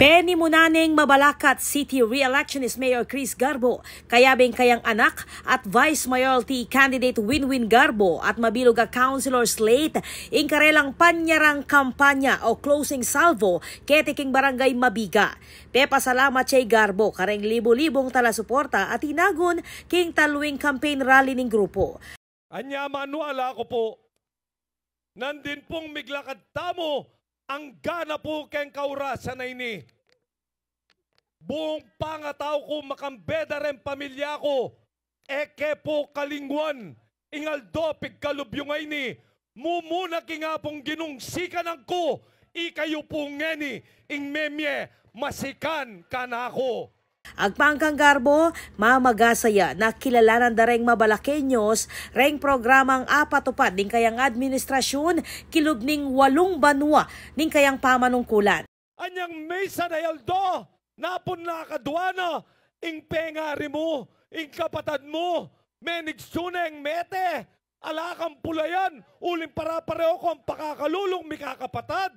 Benny Munaneng Mabalacat City re-electionist Mayor Chris Garbo, kayabing kayang anak at Vice Mayoralty candidate Winwin Garbo at mabilog a councilor slate in karelang panyarang kampanya o closing salvo ketiking barangay Mabiga. Salamat chay Garbo kareng libo-libong taga-suporta at inagon king taluing campaign rally ning grupo. Anya manuala ko po, nandin pong miglakad tamo ang gana po keng kaurasan na ini. Buong pangataw ko makambeda rin pamilya ko. Eke po kalingwan. Ingaldo pigkalubyong ay ni. Mumuna kingapong ginungsikan ang ko. Ikayo po ngeni. Ing memye masikan ka na ako. Agpangkang Garbo, mamagasaya na kilalanan da reng Mabalaqueños reng programang apatupad ning kayang administrasyon kilubning 8 banwa ning kayang pamanungkulan. Anyang mesa na yaldo, napon na kadwana, ing pengari mo, ing kapatad mo, menigsuneng mete, alakang pulayan, uling para-pareo ko ang pakakalulong mikakapatad.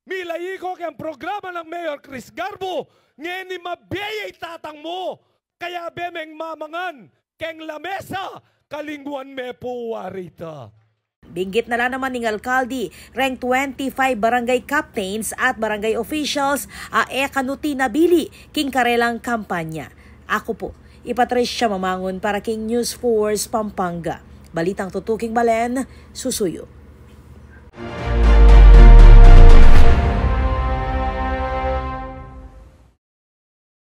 Milayi ko kayang programa ng Mayor Chris Garbo, ngeni mabiyay tatang mo, kaya bemeng mamangan, keng lamesa, kalingwan me po warita. Binggit na lang naman ng alkalde, rank 25 barangay captains at barangay officials kanuti nabili king karelang kampanya. Ako po, Patricia Mamangon para King News Force Pampanga. Balitang tutuking Balen, susuyo.